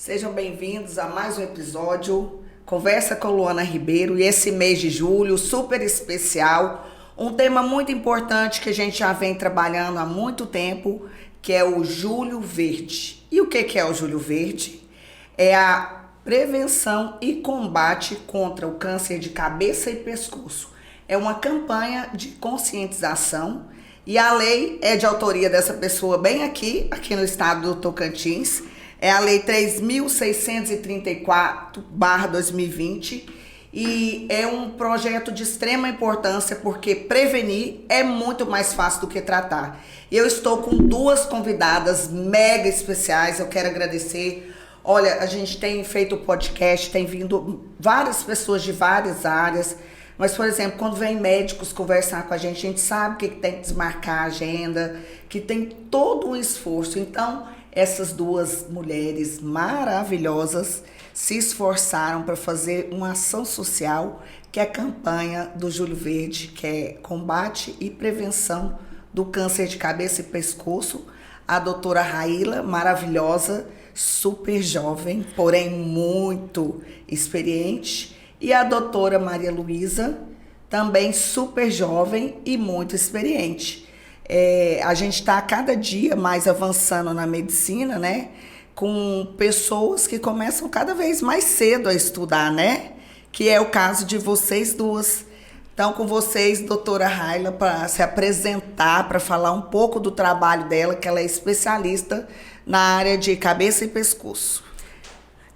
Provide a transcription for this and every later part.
Sejam bem-vindos a mais um episódio Conversa com Luana Ribeiro, e esse mês de julho super especial, um tema muito importante que a gente já vem trabalhando há muito tempo, que é o Julho Verde. E o que é o Julho Verde? É a prevenção e combate contra o câncer de cabeça e pescoço. É uma campanha de conscientização e a lei é de autoria dessa pessoa bem aqui no estado do Tocantins. É a Lei 3.634/2020 e é um projeto de extrema importância porque prevenir é muito mais fácil do que tratar. Eu estou com duas convidadas mega especiais, eu quero agradecer. Olha, a gente tem feito podcast, tem vindo várias pessoas de várias áreas, mas, por exemplo, quando vem médicos conversar com a gente sabe que tem que desmarcar a agenda, que tem todo um esforço. Então, essas duas mulheres maravilhosas se esforçaram para fazer uma ação social, que é a campanha do Julho Verde, que é combate e prevenção do câncer de cabeça e pescoço. A doutora Raíla, maravilhosa, super jovem, porém muito experiente. E a doutora Maria Luísa, também super jovem e muito experiente. A gente está cada dia mais avançando na medicina, né? Com pessoas que começam cada vez mais cedo a estudar, né? Que é o caso de vocês duas. Então, com vocês, doutora Raíla, para se apresentar, para falar um pouco do trabalho dela, que ela é especialista na área de cabeça e pescoço.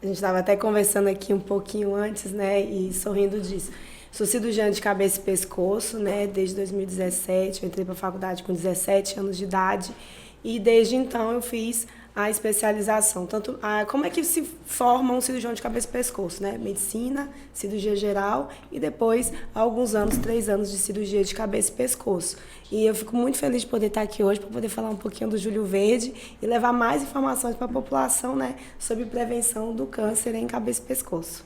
A gente estava até conversando aqui um pouquinho antes, né? E sorrindo disso. Sou cirurgiã de cabeça e pescoço, né? Desde 2017, eu entrei para a faculdade com 17 anos de idade e desde então eu fiz a especialização. Como é que se forma um cirurgião de cabeça e pescoço, né? Medicina, cirurgia geral e depois, há alguns anos, 3 anos de cirurgia de cabeça e pescoço. E eu fico muito feliz de poder estar aqui hoje para poder falar um pouquinho do Julho Verde e levar mais informações para a população, né? Sobre prevenção do câncer em cabeça e pescoço.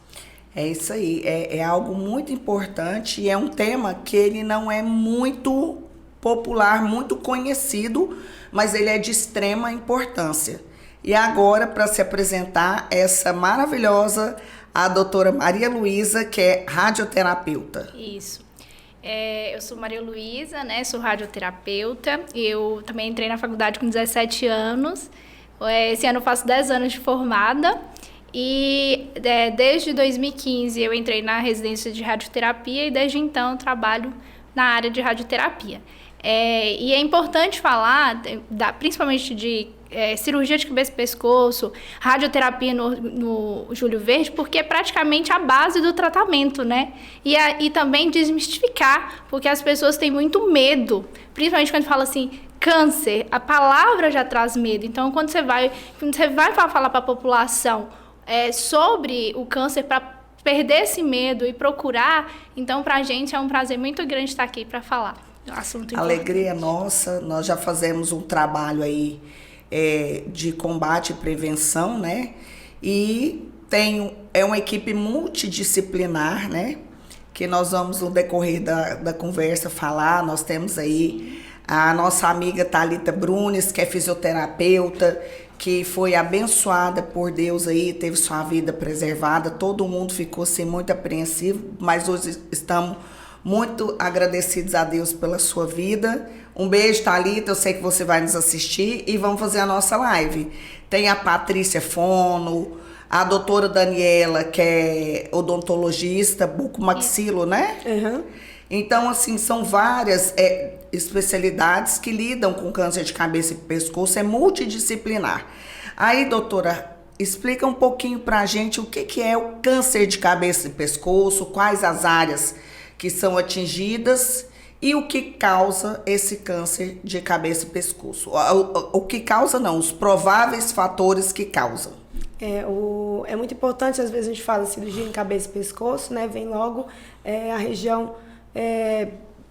É isso aí, é algo muito importante e é um tema que ele não é muito popular, muito conhecido, mas ele é de extrema importância. E agora, para se apresentar, essa maravilhosa, a doutora Maria Luísa, que é radioterapeuta. Isso. Eu sou Maria Luísa, né? Sou radioterapeuta. Eu também entrei na faculdade com 17 anos. Esse ano eu faço 10 anos de formada. E desde 2015 eu entrei na residência de radioterapia e desde então eu trabalho na área de radioterapia. E é importante falar, principalmente de cirurgia de cabeça e pescoço, radioterapia no Julho Verde, porque é praticamente a base do tratamento, né? E também desmistificar, porque as pessoas têm muito medo, principalmente quando fala assim, câncer, a palavra já traz medo. Então, quando você vai falar para a população sobre o câncer, para perder esse medo e procurar, então para a gente é um prazer muito grande estar aqui para falar. Assunto importante. Alegria nossa, nós já fazemos um trabalho aí de combate e prevenção, né? E é uma equipe multidisciplinar, né? Que nós vamos no decorrer da conversa falar. Nós temos aí a nossa amiga Thalita Brunes, que é fisioterapeuta, que foi abençoada por Deus aí, teve sua vida preservada. Todo mundo ficou assim muito apreensivo, mas hoje estamos muito agradecidos a Deus pela sua vida. Um beijo, Thalita, eu sei que você vai nos assistir e vamos fazer a nossa live. Tem a Patrícia Fono, a doutora Daniela, que é odontologista, bucomaxilo, né? Uhum. Então, assim, são várias especialidades que lidam com câncer de cabeça e pescoço, é multidisciplinar. Aí, doutora, explica um pouquinho pra gente o que é o câncer de cabeça e pescoço, quais as áreas que são atingidas e o que causa esse câncer de cabeça e pescoço. O que causa não, os prováveis fatores que causam. É muito importante, às vezes a gente fala cirurgia em cabeça e pescoço, né? Vem logo a região,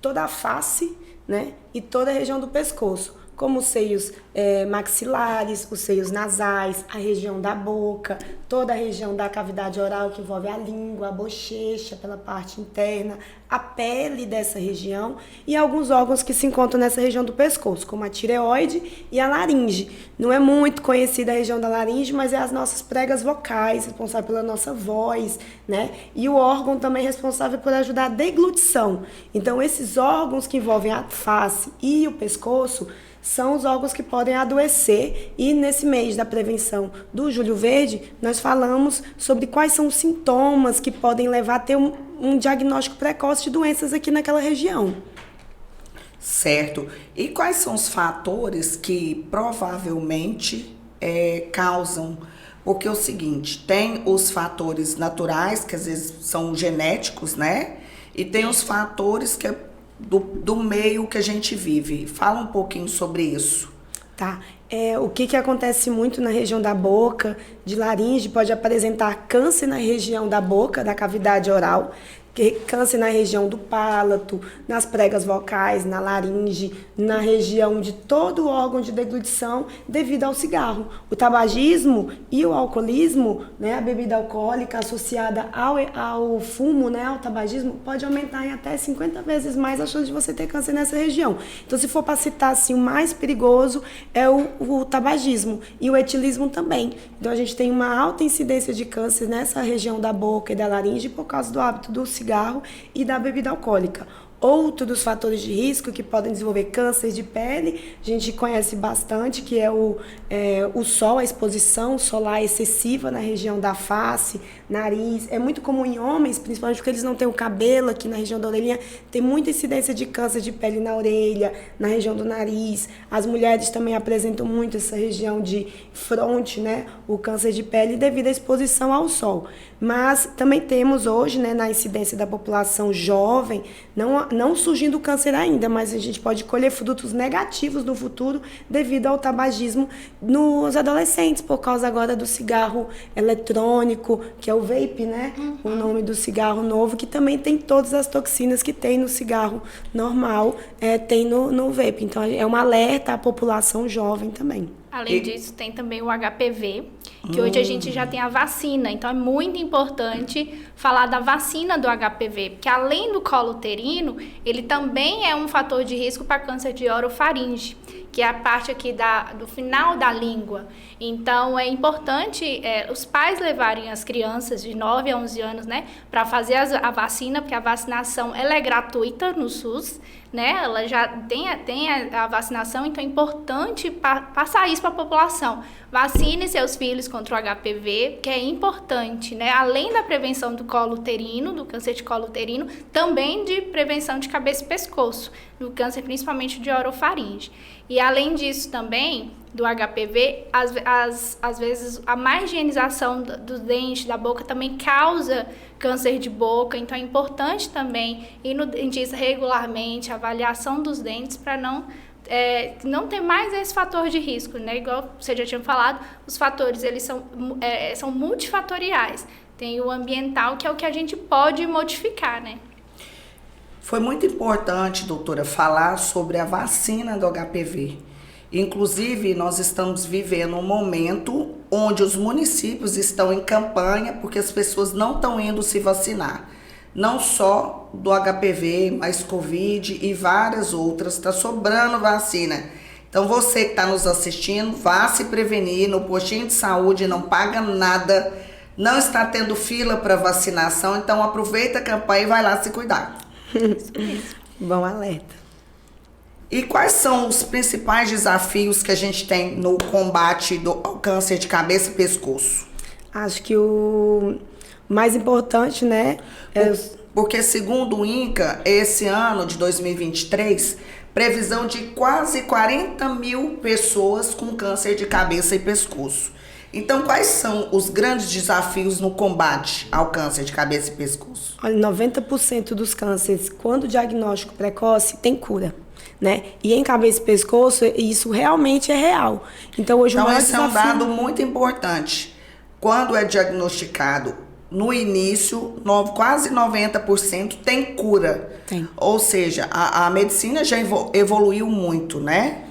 toda a face, né? E toda a região do pescoço, como os seios maxilares, os seios nasais, a região da boca, toda a região da cavidade oral que envolve a língua, a bochecha pela parte interna, a pele dessa região e alguns órgãos que se encontram nessa região do pescoço, como a tireoide e a laringe. Não é muito conhecida a região da laringe, mas é as nossas pregas vocais, responsável pela nossa voz, né? E o órgão também responsável por ajudar a deglutição. Então, esses órgãos que envolvem a face e o pescoço são os órgãos que podem adoecer, e nesse mês da prevenção do Julho Verde, nós falamos sobre quais são os sintomas que podem levar a ter um diagnóstico precoce de doenças aqui naquela região. Certo. E quais são os fatores que provavelmente causam? Porque é o seguinte, tem os fatores naturais, que às vezes são genéticos, né? E tem os fatores que do meio que a gente vive. Fala um pouquinho sobre isso. Tá. O que acontece muito na região da boca, de laringe, pode apresentar câncer na região da boca, da cavidade oral, câncer na região do palato, nas pregas vocais, na laringe, na região de todo o órgão de deglutição devido ao cigarro. O tabagismo e o alcoolismo, né, a bebida alcoólica associada ao fumo, né, ao tabagismo, pode aumentar em até 50 vezes mais a chance de você ter câncer nessa região. Então, se for para citar assim, o mais perigoso é o tabagismo e o etilismo também. Então, a gente tem uma alta incidência de câncer nessa região da boca e da laringe por causa do hábito do cigarro e da bebida alcoólica. Outro dos fatores de risco que podem desenvolver câncer de pele, a gente conhece bastante, que é o sol, a exposição solar excessiva na região da face, nariz. É muito comum em homens, principalmente porque eles não têm o cabelo aqui na região da orelhinha, tem muita incidência de câncer de pele na orelha, na região do nariz. As mulheres também apresentam muito essa região de fronte, né, o câncer de pele devido à exposição ao sol. Mas também temos hoje, né, na incidência da população jovem, não surgindo o câncer ainda, mas a gente pode colher frutos negativos no futuro devido ao tabagismo nos adolescentes, por causa agora do cigarro eletrônico, que é o vape, né? O nome do cigarro novo, que também tem todas as toxinas que tem no cigarro normal, tem no vape. Então, é um alerta à população jovem também. Além disso, tem também o HPV, que hoje a gente já tem a vacina. Então, é muito importante falar da vacina do HPV, porque além do colo uterino, ele também é um fator de risco para câncer de orofaringe, que é a parte aqui do final da língua. Então, é importante os pais levarem as crianças de 9 a 11 anos, né, para fazer a vacina, porque a vacinação ela é gratuita no SUS, né? Ela já tem a vacinação, então é importante passar isso para a população. Vacine seus filhos contra o HPV, que é importante, né? Além da prevenção do colo uterino, do câncer de colo uterino, também de prevenção de cabeça e pescoço, do câncer principalmente de orofaringe. E além disso também, do HPV, às vezes a má higienização do dente, da boca, também causa câncer de boca. Então é importante também ir no dentista regularmente, avaliação dos dentes, para não ter mais esse fator de risco, né? Igual você já tinha falado, os fatores eles são multifatoriais. Tem o ambiental, que é o que a gente pode modificar, né? Foi muito importante, doutora, falar sobre a vacina do HPV. Inclusive, nós estamos vivendo um momento onde os municípios estão em campanha porque as pessoas não estão indo se vacinar. Não só do HPV, mas Covid e várias outras. Está sobrando vacina. Então, você que está nos assistindo, vá se prevenir no postinho de saúde, não paga nada. Não está tendo fila para vacinação, então aproveita a campanha e vai lá se cuidar. Bom alerta. E quais são os principais desafios que a gente tem no combate ao câncer de cabeça e pescoço? Acho que o mais importante, né? Porque segundo o INCA, esse ano de 2023, previsão de quase 40 mil pessoas com câncer de cabeça e pescoço. Então, quais são os grandes desafios no combate ao câncer de cabeça e pescoço? Olha, 90% dos cânceres, quando o diagnóstico precoce, tem cura, né? E em cabeça e pescoço, isso realmente é real. Então, hoje o maior esse é um dado muito importante. Quando é diagnosticado no início, quase 90% tem cura. Tem. Ou seja, a medicina já evoluiu muito, né?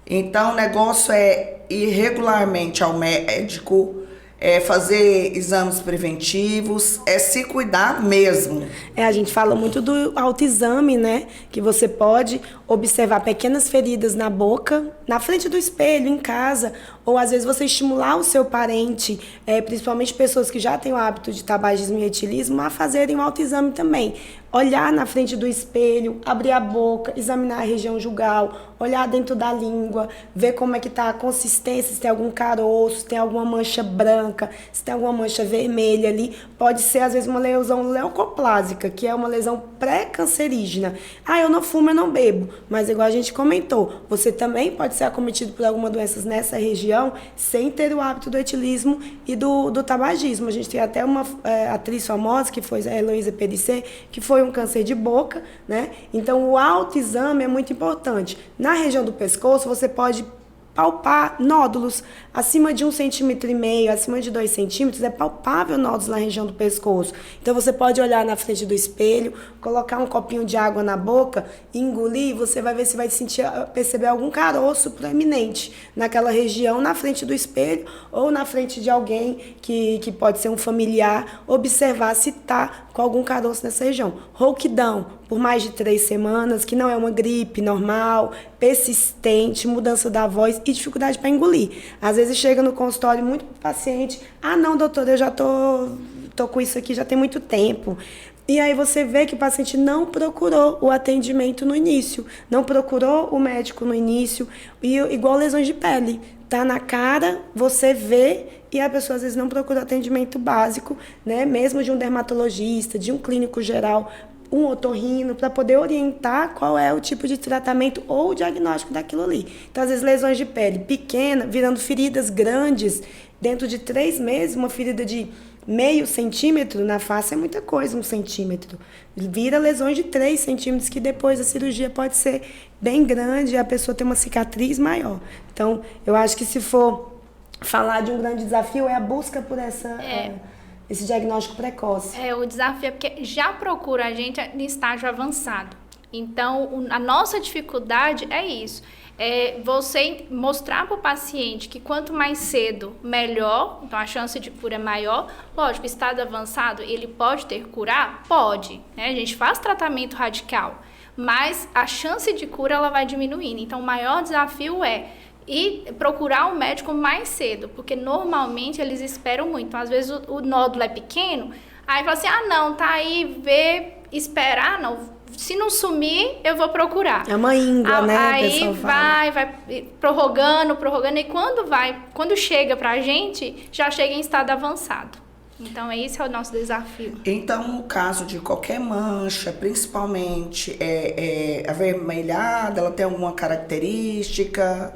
Então, o negócio é ir regularmente ao médico, é fazer exames preventivos, é se cuidar mesmo. A gente fala muito do autoexame, né? Que você pode observar pequenas feridas na boca, na frente do espelho, em casa, ou às vezes você estimular o seu parente, principalmente pessoas que já têm o hábito de tabagismo e etilismo, a fazerem um autoexame também. Olhar na frente do espelho, abrir a boca, examinar a região jugal, olhar dentro da língua, ver como é que está a consistência, se tem algum caroço, se tem alguma mancha branca, se tem alguma mancha vermelha ali. Pode ser, às vezes, uma lesão leucoplásica, que é uma lesão pré-cancerígena. Eu não fumo, eu não bebo. Mas, igual a gente comentou, você também pode ser acometido por alguma doença nessa região sem ter o hábito do etilismo e do tabagismo. A gente tem até uma atriz famosa, que foi a Heloísa Périssé, que foi um câncer de boca, né? Então, o autoexame é muito importante. Na região do pescoço, você pode palpar nódulos acima de 1,5 cm, acima de 2 centímetros, é palpável nódulos na região do pescoço. Então você pode olhar na frente do espelho, colocar um copinho de água na boca, engolir, você vai ver se vai perceber algum caroço proeminente naquela região, na frente do espelho ou na frente de alguém que pode ser um familiar, observar se está com algum caroço nessa região. Rouquidão por mais de 3 semanas, que não é uma gripe normal, persistente, mudança da voz e dificuldade para engolir. Às vezes chega no consultório muito paciente, não, doutor, eu já tô com isso aqui já tem muito tempo. E aí você vê que o paciente não procurou o atendimento no início, não procurou o médico no início, e igual lesões de pele. Tá na cara, você vê, e a pessoa às vezes não procura atendimento básico, né? Mesmo de um dermatologista, de um clínico geral, um otorrino, para poder orientar qual é o tipo de tratamento ou o diagnóstico daquilo ali. Então, às vezes, lesões de pele pequena, virando feridas grandes, dentro de 3 meses, uma ferida de 0,5 centímetro na face é muita coisa, 1 centímetro. Vira lesões de 3 centímetros, que depois da cirurgia pode ser bem grande e a pessoa tem uma cicatriz maior. Então, eu acho que se for falar de um grande desafio, é a busca por esse diagnóstico precoce. O desafio é porque já procura a gente em estágio avançado. Então, a nossa dificuldade é isso. Você mostrar para o paciente que quanto mais cedo, melhor, então a chance de cura é maior. Lógico, estado avançado, ele pode ter curar? Pode, né? A gente faz tratamento radical, mas a chance de cura ela vai diminuindo. Então, o maior desafio é procurar um médico mais cedo, porque normalmente eles esperam muito. Então, às vezes o nódulo é pequeno, aí fala assim, não, tá aí, esperar, não. Se não sumir, eu vou procurar. É uma íngua, né? Aí vai prorrogando, e quando chega pra gente, já chega em estado avançado. Então, esse é o nosso desafio. Então, no caso de qualquer mancha, principalmente avermelhada, ela tem alguma característica?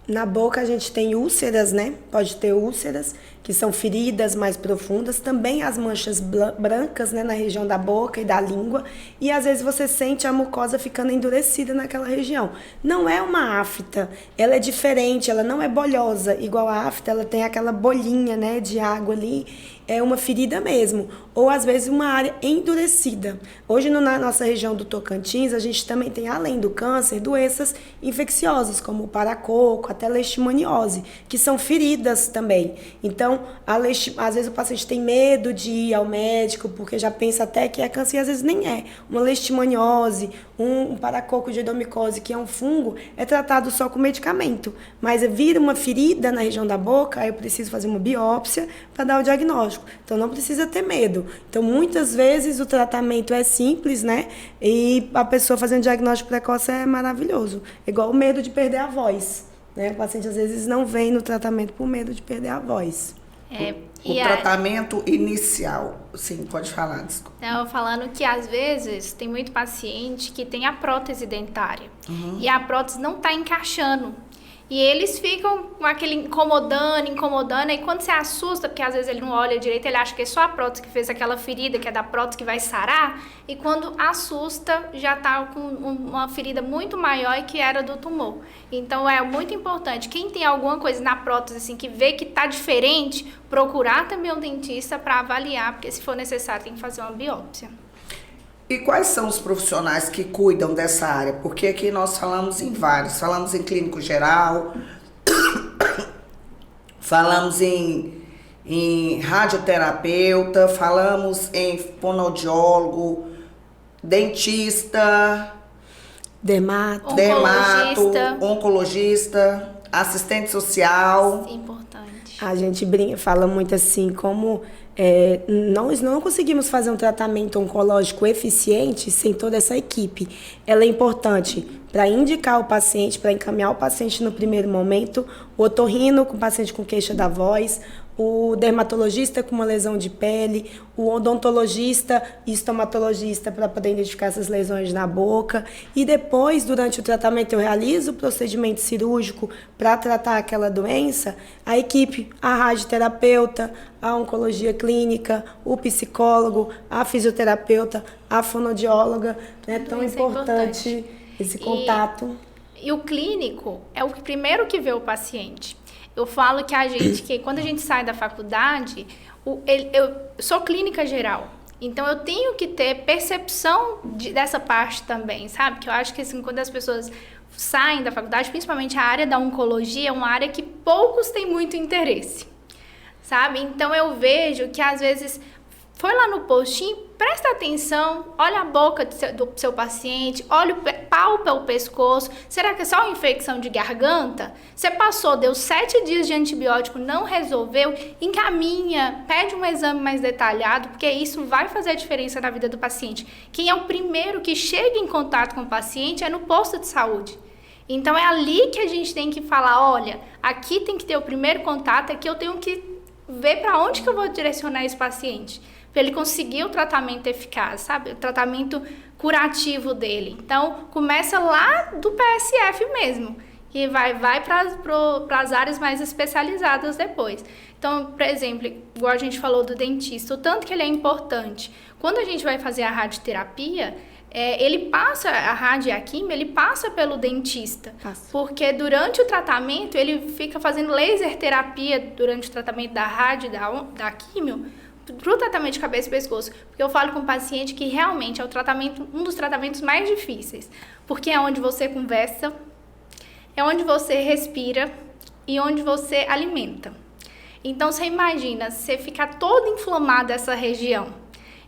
Na boca a gente tem úlceras, né? Pode ter úlceras, que são feridas mais profundas. Também as manchas brancas, né? Na região da boca e da língua. E às vezes você sente a mucosa ficando endurecida naquela região. Não é uma afta, ela é diferente, ela não é bolhosa. Igual a afta, ela tem aquela bolinha, né? De água ali. É uma ferida mesmo, ou às vezes uma área endurecida. Hoje na nossa região do Tocantins, a gente também tem, além do câncer, doenças infecciosas, como o paracoco, até leishmaniose, que são feridas também. Então, às vezes o paciente tem medo de ir ao médico, porque já pensa até que é câncer, e às vezes nem é. Uma leishmaniose, um paracoco de edomicose, que é um fungo, é tratado só com medicamento. Mas vira uma ferida na região da boca, aí eu preciso fazer uma biópsia para dar o diagnóstico. Então, não precisa ter medo. Então, muitas vezes o tratamento é simples, né? E a pessoa fazendo diagnóstico precoce é maravilhoso. É igual o medo de perder a voz, né? O paciente, às vezes, não vem no tratamento por medo de perder a voz. O tratamento inicial, sim, pode falar, desculpa. Então, falando que, às vezes, tem muito paciente que tem a prótese dentária. E a prótese não está encaixando. E eles ficam com aquele incomodando, e quando você assusta, porque às vezes ele não olha direito, ele acha que é só a prótese que fez aquela ferida, que é da prótese que vai sarar, e quando assusta, já tá com uma ferida muito maior e que era do tumor. Então, é muito importante, quem tem alguma coisa na prótese, assim, que vê que tá diferente, procurar também um dentista para avaliar, porque se for necessário, tem que fazer uma biópsia. E quais são os profissionais que cuidam dessa área? Porque aqui nós falamos em vários. Falamos em clínico geral, falamos em em radioterapeuta, falamos em fonoaudiólogo, dentista, Dermato. Oncologista, assistente social. Importante. A gente fala muito assim, como nós não conseguimos fazer um tratamento oncológico eficiente sem toda essa equipe. Ela é importante para indicar o paciente, para encaminhar o paciente no primeiro momento, o otorrino com o paciente com queixa da voz, o dermatologista com uma lesão de pele, o odontologista e estomatologista para poder identificar essas lesões na boca. E depois, durante o tratamento, eu realizo o procedimento cirúrgico para tratar aquela doença. A equipe, a radioterapeuta, a oncologia clínica, o psicólogo, a fisioterapeuta, a fonoaudióloga. É tão importante esse contato. E o clínico é o primeiro que vê o paciente. Eu falo que quando a gente sai da faculdade, eu sou clínica geral. Então, eu tenho que ter percepção dessa parte também, sabe? Que eu acho que assim, quando as pessoas saem da faculdade, principalmente a área da oncologia, é uma área que poucos têm muito interesse, sabe? Então, eu vejo que às vezes foi lá no postinho, presta atenção, olha a boca do seu paciente, palpa o pescoço. Será que é só uma infecção de garganta? Você deu 7 dias de antibiótico, não resolveu, encaminha, pede um exame mais detalhado, porque isso vai fazer a diferença na vida do paciente. Quem é o primeiro que chega em contato com o paciente é no posto de saúde. Então é ali que a gente tem que falar, olha, aqui tem que ter o primeiro contato, aqui eu tenho que ver para onde que eu vou direcionar esse paciente, para ele conseguir o tratamento eficaz, sabe? O tratamento curativo dele. Então, começa lá do PSF mesmo, e vai para as áreas mais especializadas depois. Então, por exemplo, igual a gente falou do dentista, o tanto que ele é importante. Quando a gente vai fazer a radioterapia, a rádio e a quimio, ele passa pelo dentista. Porque durante o tratamento, ele fica fazendo laser terapia durante o tratamento da rádio e da quimio, para o tratamento de cabeça e pescoço, porque eu falo com o paciente que realmente é um dos tratamentos mais difíceis, porque é onde você conversa, é onde você respira e onde você alimenta. Então, você imagina, você ficar toda inflamada essa região.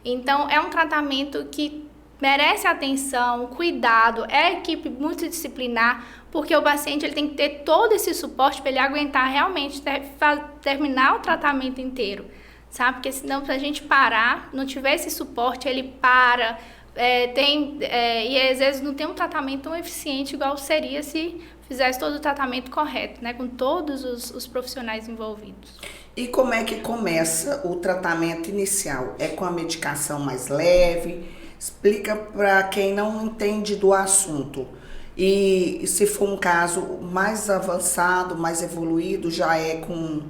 Então, é um tratamento que merece atenção, cuidado, é equipe multidisciplinar, porque o paciente ele tem que ter todo esse suporte para ele aguentar realmente terminar o tratamento inteiro. Sabe? Porque senão, se a gente parar, não tiver esse suporte, ele para, e às vezes não tem um tratamento tão eficiente igual seria se fizesse todo o tratamento correto, né? Com todos os profissionais envolvidos. E como é que começa o tratamento inicial? É com a medicação mais leve? Explica para quem não entende do assunto. E se for um caso mais avançado, mais evoluído, já é com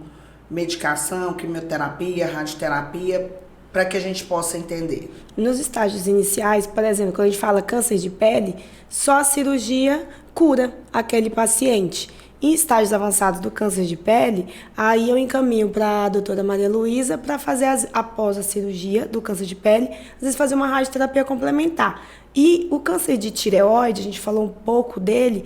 medicação, quimioterapia, radioterapia, para que a gente possa entender. Nos estágios iniciais, por exemplo, quando a gente fala câncer de pele, só a cirurgia cura aquele paciente. Em estágios avançados do câncer de pele, aí eu encaminho para a doutora Maria Luísa para fazer, após a cirurgia do câncer de pele, às vezes fazer uma radioterapia complementar. E o câncer de tireoide, a gente falou um pouco dele,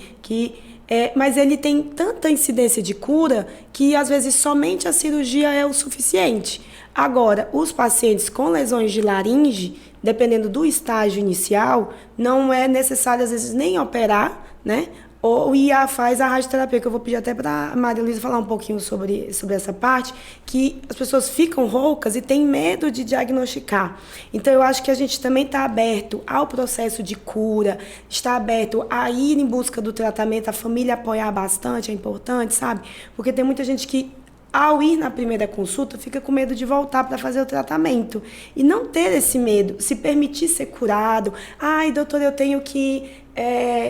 mas ele tem tanta incidência de cura que, às vezes, somente a cirurgia é o suficiente. Agora, os pacientes com lesões de laringe, dependendo do estágio inicial, não é necessário, às vezes, nem operar, né? Ou faz a radioterapia, que eu vou pedir até para a Maria Luísa falar um pouquinho sobre essa parte, que as pessoas ficam roucas e têm medo de diagnosticar. Então, eu acho que a gente também está aberto ao processo de cura, está aberto a ir em busca do tratamento, a família apoiar bastante, é importante, sabe? Porque tem muita gente que, ao ir na primeira consulta, fica com medo de voltar para fazer o tratamento. E não ter esse medo, se permitir ser curado. Ai, doutor, eu tenho que...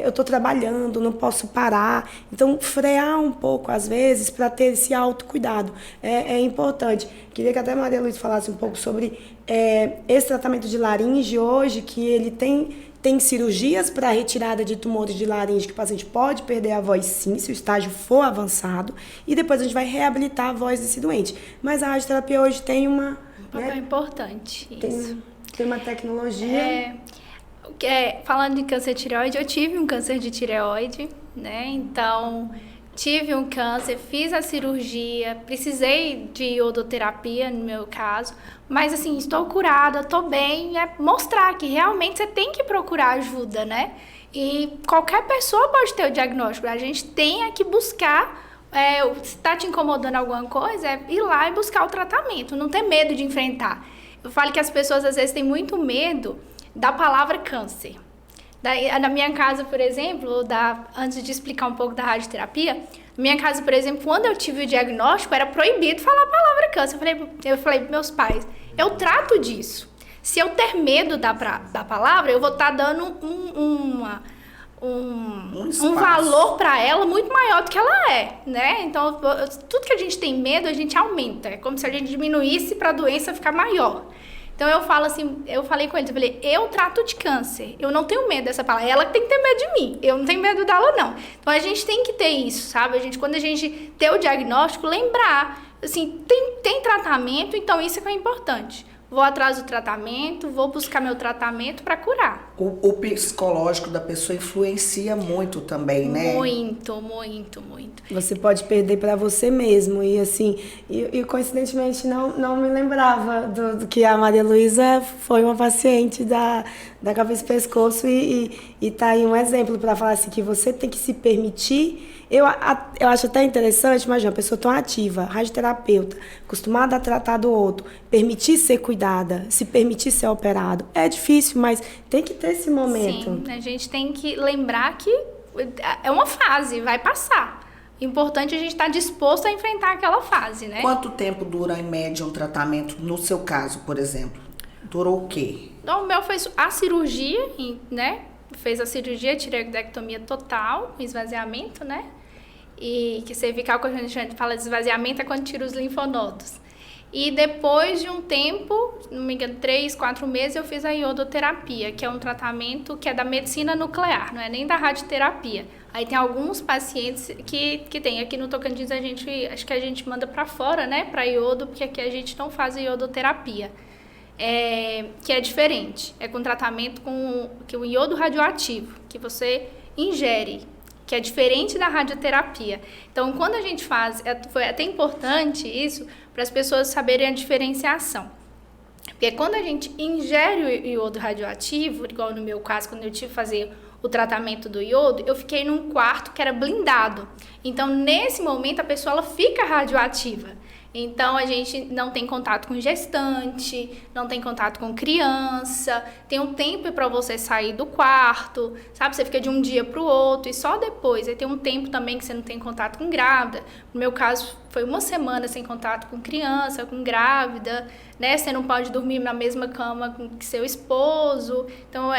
eu estou trabalhando, não posso parar. Então, frear um pouco, às vezes, para ter esse autocuidado é importante. Queria que até a Maria Luísa falasse um pouco sobre esse tratamento de laringe hoje, que ele tem cirurgias para retirada de tumores de laringe, que o paciente pode perder a voz sim, se o estágio for avançado, e depois a gente vai reabilitar a voz desse doente. Mas a radioterapia hoje tem um papel importante. Tem uma tecnologia... falando de câncer de tireoide, eu tive um câncer de tireoide, né? Então, tive um câncer, fiz a cirurgia, precisei de iodoterapia no meu caso, mas assim, estou curada, estou bem, é mostrar que realmente você tem que procurar ajuda, né? E qualquer pessoa pode ter o diagnóstico, a gente tem que buscar, se está te incomodando alguma coisa, é ir lá e buscar o tratamento, não ter medo de enfrentar. Eu falo que as pessoas às vezes têm muito medo da palavra câncer. Na minha casa, por exemplo, antes de explicar um pouco da radioterapia, na minha casa, por exemplo, quando eu tive o diagnóstico, era proibido falar a palavra câncer. Eu falei para meus pais, eu trato disso. Se eu ter medo da palavra, eu vou estar dando um valor para ela muito maior do que ela é, né? Então, tudo que a gente tem medo, a gente aumenta. É como se a gente diminuísse para a doença ficar maior. Então, eu falo assim, eu falei com eles, eu trato de câncer, eu não tenho medo dessa palavra, ela tem que ter medo de mim, eu não tenho medo dela, não. Então, a gente tem que ter isso, sabe? Quando a gente ter o diagnóstico, lembrar, assim, tem tratamento, então isso é importante. Vou atrás do tratamento, vou buscar meu tratamento para curar. O psicológico da pessoa influencia muito também, né? Muito, muito, muito. Você pode perder para você mesmo. E assim, coincidentemente não me lembrava do que a Maria Luísa foi uma paciente da cabeça e pescoço e tá aí um exemplo para falar assim, que você tem que se permitir. Eu acho até interessante, imagina, uma pessoa tão ativa, radioterapeuta, acostumada a tratar do outro, permitir ser cuidada, se permitir ser operado. É difícil, mas tem que ter esse momento. Sim, a gente tem que lembrar que é uma fase, vai passar. Importante a gente estar disposto a enfrentar aquela fase, né? Quanto tempo dura, em média, um tratamento, no seu caso, por exemplo? Durou o quê? Então, o meu fez a cirurgia, né? Fez a cirurgia, tireoidectomia total, esvaziamento, né? E que cervical, quando a gente fala de esvaziamento, é quando tira os linfonodos. E depois de um tempo, não me engano, 3, 4 meses, eu fiz a iodoterapia, que é um tratamento que é da medicina nuclear, não é nem da radioterapia. Aí tem alguns pacientes que tem. Aqui no Tocantins, acho que a gente manda para fora, né, para iodo, porque aqui a gente não faz a iodoterapia. Que é diferente. É com tratamento com o iodo radioativo, que você ingere, que é diferente da radioterapia. Então, quando a gente faz, foi até importante isso, para as pessoas saberem a diferenciação. Porque quando a gente ingere o iodo radioativo, igual no meu caso, quando eu tive que fazer o tratamento do iodo, eu fiquei num quarto que era blindado. Então, nesse momento, a pessoa ela fica radioativa. Então, a gente não tem contato com gestante, não tem contato com criança, tem um tempo para você sair do quarto, sabe? Você fica de um dia para o outro e só depois. Aí tem um tempo também que você não tem contato com grávida. No meu caso, foi 1 semana sem contato com criança, com grávida, né? Você não pode dormir na mesma cama que seu esposo. Então,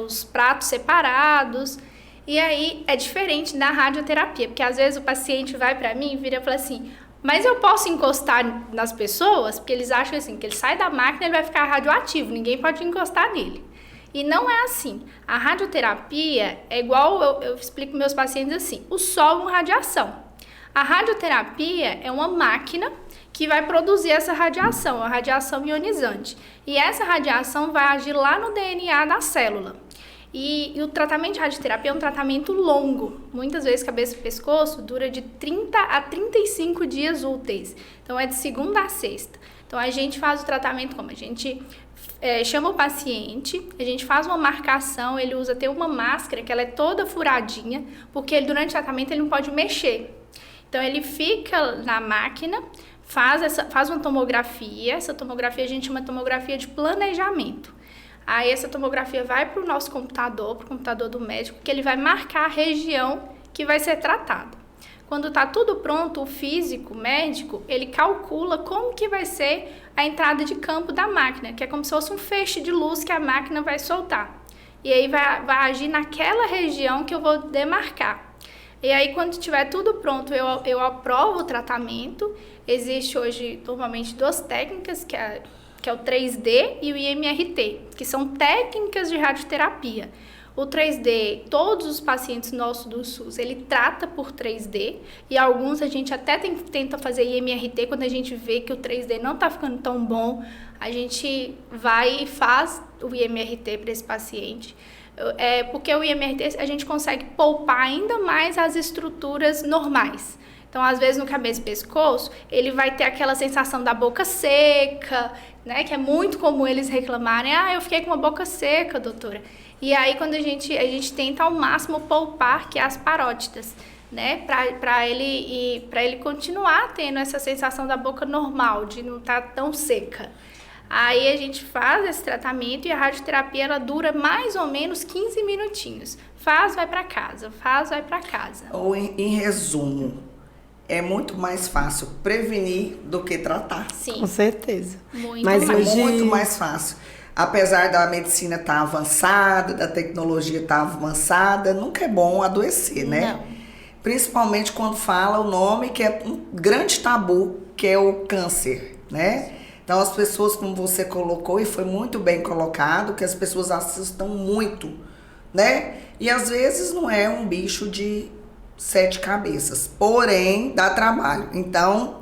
os pratos separados. E aí, é diferente da radioterapia, porque às vezes o paciente vai para mim e vira e fala assim... Mas eu posso encostar nas pessoas, porque eles acham assim, que ele sai da máquina e ele vai ficar radioativo, ninguém pode encostar nele. E não é assim. A radioterapia é igual, eu explico para meus pacientes assim, o sol é uma radiação. A radioterapia é uma máquina que vai produzir essa radiação, a radiação ionizante. E essa radiação vai agir lá no DNA da célula. E o tratamento de radioterapia é um tratamento longo. Muitas vezes, cabeça e pescoço dura de 30 a 35 dias úteis. Então, é de segunda a sexta. Então, a gente faz o tratamento como? A gente chama o paciente, a gente faz uma marcação, ele usa até uma máscara, que ela é toda furadinha, porque durante o tratamento ele não pode mexer. Então, ele fica na máquina, faz uma tomografia. Essa tomografia a gente chama de tomografia de planejamento. Aí essa tomografia vai para o nosso computador, para o computador do médico, que ele vai marcar a região que vai ser tratada. Quando está tudo pronto, o físico, o médico, ele calcula como que vai ser a entrada de campo da máquina, que é como se fosse um feixe de luz que a máquina vai soltar. E aí vai agir naquela região que eu vou demarcar. E aí, quando tiver tudo pronto, eu aprovo o tratamento. Existe hoje, normalmente, 2 técnicas, que é o 3D e o IMRT, que são técnicas de radioterapia. O 3D, todos os pacientes nossos do SUS, ele trata por 3D, e alguns a gente até tenta fazer IMRT, quando a gente vê que o 3D não está ficando tão bom, a gente vai e faz o IMRT para esse paciente. Porque o IMRT a gente consegue poupar ainda mais as estruturas normais. Então, às vezes, no cabeça e pescoço, ele vai ter aquela sensação da boca seca, né? Que é muito comum eles reclamarem, eu fiquei com uma boca seca, doutora. E aí, quando a gente tenta ao máximo poupar, que é as parótidas, né? Para ele continuar tendo essa sensação da boca normal, de não estar tão seca. Aí a gente faz esse tratamento e a radioterapia ela dura mais ou menos 15 minutinhos. Faz, vai para casa, faz, vai para casa. Ou em resumo, é muito mais fácil prevenir do que tratar. Sim. Com certeza. Muito Mas mais. hoje... Muito mais fácil. Apesar da medicina estar avançada, da tecnologia estar avançada, nunca é bom adoecer, né? Não. Principalmente quando fala o nome que é um grande tabu, que é o câncer, né? Então as pessoas, como você colocou, e foi muito bem colocado, que as pessoas assustam muito, né? E às vezes não é um bicho de 7 cabeças, porém dá trabalho. Então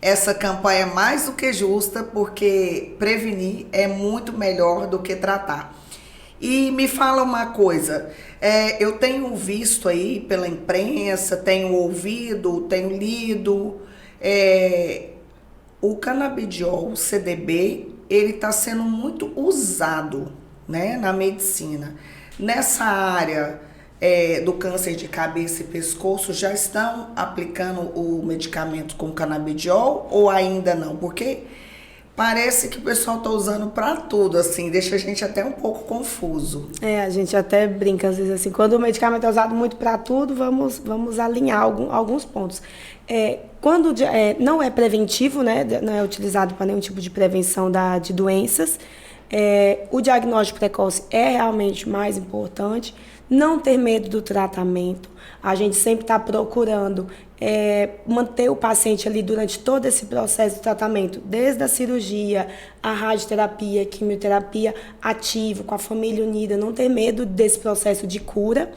essa campanha é mais do que justa, porque prevenir é muito melhor do que tratar. E me fala uma coisa, eu tenho visto aí pela imprensa, tenho ouvido, tenho lido, o canabidiol, o CDB, ele está sendo muito usado, né, na medicina. Nessa área do câncer de cabeça e pescoço, já estão aplicando o medicamento com canabidiol ou ainda não? Porque parece que o pessoal está usando para tudo, assim, deixa a gente até um pouco confuso. A gente até brinca às vezes assim, quando o medicamento é usado muito para tudo, vamos alinhar alguns pontos. Quando não é preventivo, né, não é utilizado para nenhum tipo de prevenção de doenças, o diagnóstico precoce é realmente mais importante. Não ter medo do tratamento. A gente sempre está procurando manter o paciente ali durante todo esse processo de tratamento, desde a cirurgia, a radioterapia, quimioterapia, ativo, com a família unida, não ter medo desse processo de cura.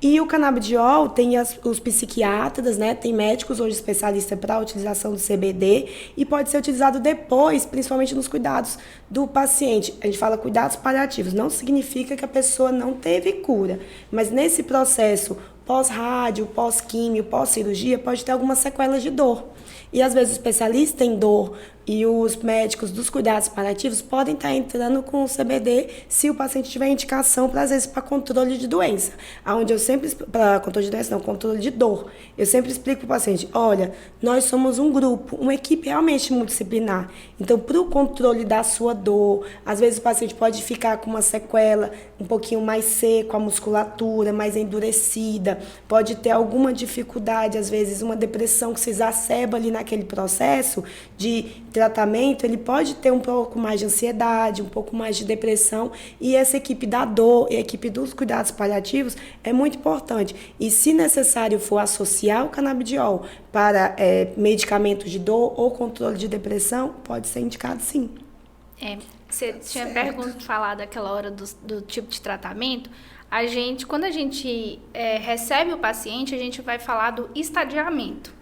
E o canabidiol tem os psiquiatras, né? Tem médicos hoje especialistas para a utilização do CBD e pode ser utilizado depois, principalmente nos cuidados do paciente. A gente fala cuidados paliativos, não significa que a pessoa não teve cura, mas nesse processo pós-rádio, pós-químio, pós-cirurgia, pode ter algumas sequelas de dor. E às vezes o especialista tem dor e os médicos dos cuidados paliativos podem estar entrando com o CBD se o paciente tiver indicação, às vezes, para controle de doença. Onde eu sempre, para controle de doença não, controle de dor. Eu sempre explico para o paciente, olha, nós somos um grupo, uma equipe realmente multidisciplinar. Então, para o controle da sua dor, às vezes o paciente pode ficar com uma sequela um pouquinho mais seco, a musculatura mais endurecida, pode ter alguma dificuldade, às vezes uma depressão que se exacerba ali naquele processo de tratamento, ele pode ter um pouco mais de ansiedade, um pouco mais de depressão, e essa equipe da dor e a equipe dos cuidados paliativos é muito importante. E se necessário for associar o canabidiol para medicamentos de dor ou controle de depressão, pode ser indicado sim. Você tinha falado aquela hora do tipo de tratamento. Quando a gente recebe o paciente, a gente vai falar do estadiamento.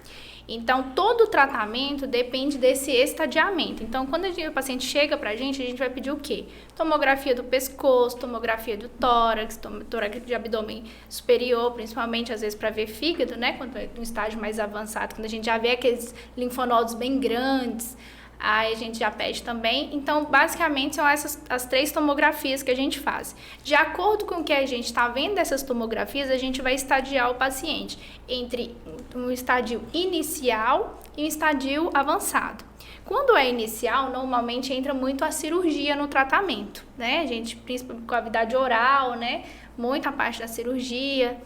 Então, todo o tratamento depende desse estadiamento. Então, quando o paciente chega pra gente, a gente vai pedir o quê? Tomografia do pescoço, tomografia do tórax, tomografia de abdômen superior, principalmente, às vezes, para ver fígado, né? Quando é um estágio mais avançado, quando a gente já vê aqueles linfonodos bem grandes, aí a gente já pede também. Então, basicamente, são essas as 3 tomografias que a gente faz. De acordo com o que a gente está vendo dessas tomografias, a gente vai estadiar o paciente entre um estadio inicial e um estadio avançado. Quando é inicial, normalmente entra muito a cirurgia no tratamento, né? A gente, principalmente cavidade oral, né? Muita parte da cirurgia.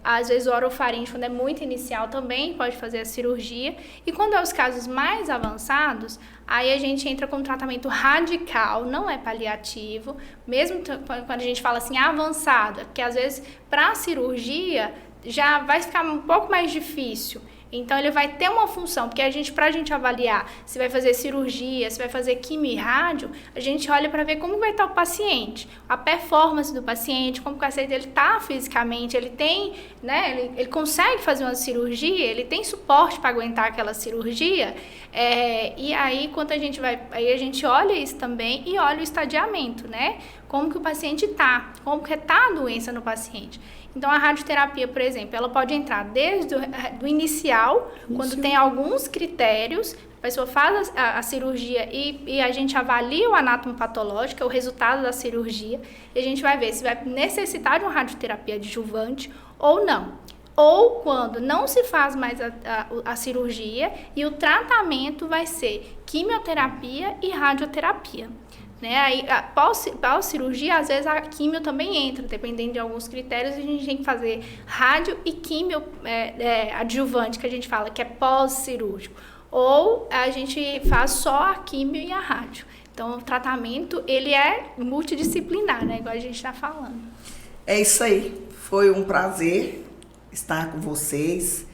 Às vezes o orofaringe, quando é muito inicial, também pode fazer a cirurgia. E quando é os casos mais avançados, aí a gente entra com um tratamento radical, não é paliativo. Mesmo quando a gente fala assim avançado, é porque às vezes para a cirurgia já vai ficar um pouco mais difícil. Então, ele vai ter uma função, porque pra gente avaliar se vai fazer cirurgia, se vai fazer quimio e rádio, a gente olha para ver como vai estar o paciente, a performance do paciente, como o paciente ele está fisicamente, ele tem, né, ele consegue fazer uma cirurgia, ele tem suporte para aguentar aquela cirurgia, e aí, quando a gente olha isso também e olha o estadiamento, né? como que o paciente está, como que está a doença no paciente. Então, a radioterapia, por exemplo, ela pode entrar desde o inicial, quando tem alguns critérios, a pessoa faz a cirurgia e a gente avalia o anátomo patológico, o resultado da cirurgia, e a gente vai ver se vai necessitar de uma radioterapia adjuvante ou não. Ou quando não se faz mais a cirurgia e o tratamento vai ser quimioterapia e radioterapia. Né? Aí, pós-cirurgia, às vezes a quimio também entra, dependendo de alguns critérios, a gente tem que fazer rádio e quimio adjuvante, que a gente fala que é pós-cirúrgico. Ou a gente faz só a quimio e a rádio. Então, o tratamento, ele é multidisciplinar, né? Igual a gente está falando. É isso aí. Foi um prazer estar com vocês.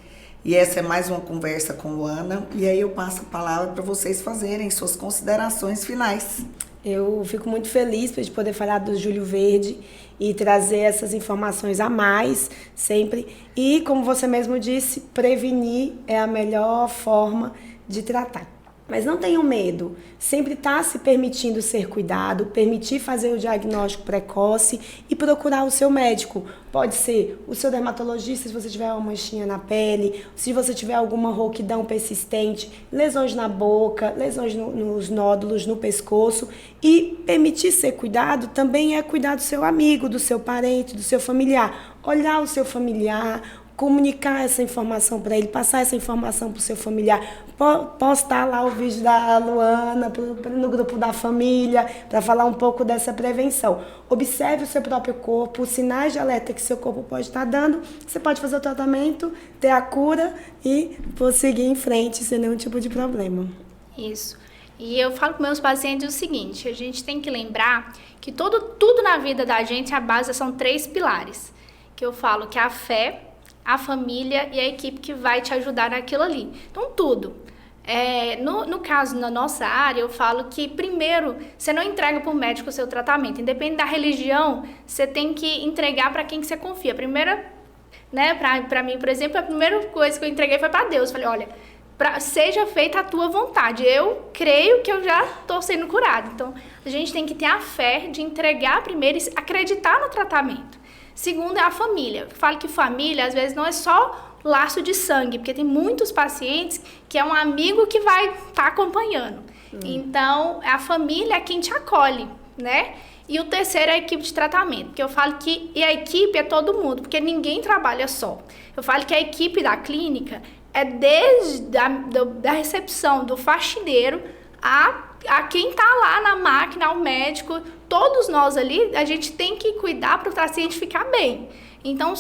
E essa é mais uma conversa com Luana. E aí eu passo a palavra para vocês fazerem suas considerações finais. Eu fico muito feliz de poder falar do Júlio Verde e trazer essas informações a mais, sempre. E, como você mesmo disse, prevenir é a melhor forma de tratar. Mas não tenham medo, sempre está se permitindo ser cuidado, permitir fazer o diagnóstico precoce e procurar o seu médico. Pode ser o seu dermatologista, se você tiver uma manchinha na pele, se você tiver alguma rouquidão persistente, lesões na boca, lesões nos nódulos, no pescoço. E permitir ser cuidado também é cuidar do seu amigo, do seu parente, do seu familiar. Olhar o seu familiar, comunicar essa informação para ele, passar essa informação para o seu familiar, postar lá o vídeo da Luana no grupo da família, para falar um pouco dessa prevenção. Observe o seu próprio corpo, os sinais de alerta que seu corpo pode estar dando, você pode fazer o tratamento, ter a cura e seguir em frente sem nenhum tipo de problema. Isso. E eu falo com meus pacientes o seguinte, a gente tem que lembrar que tudo na vida da gente, a base são 3 pilares, que eu falo que é a fé, a família e a equipe que vai te ajudar naquilo ali. Então, tudo. No caso, na nossa área, eu falo que, primeiro, você não entrega para o médico o seu tratamento. Independente da religião, você tem que entregar para quem que você confia. Primeira, né, para mim, por exemplo, a primeira coisa que eu entreguei foi para Deus. Falei, olha, seja feita a tua vontade. Eu creio que eu já estou sendo curado. Então, a gente tem que ter a fé de entregar primeiro e acreditar no tratamento. Segundo é a família. Eu falo que família, às vezes, não é só laço de sangue, porque tem muitos pacientes que é um amigo que vai estar acompanhando. Então, a família é quem te acolhe, né? E o terceiro é a equipe de tratamento, porque eu falo que a equipe é todo mundo, porque ninguém trabalha só. Eu falo que a equipe da clínica é desde da recepção, do faxineiro, a quem está lá na máquina, ao médico. Todos nós ali, a gente tem que cuidar para o paciente ficar bem. Então,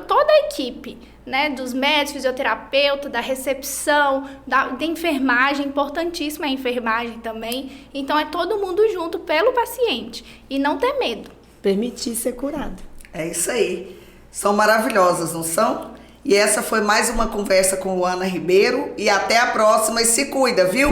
toda a equipe, né, dos médicos, fisioterapeuta, da recepção, da enfermagem, importantíssima a enfermagem também. Então, é todo mundo junto pelo paciente e não ter medo. Permitir ser curado. É isso aí. São maravilhosas, não são? E essa foi mais uma conversa com Luana Ribeiro. E até a próxima. E se cuida, viu?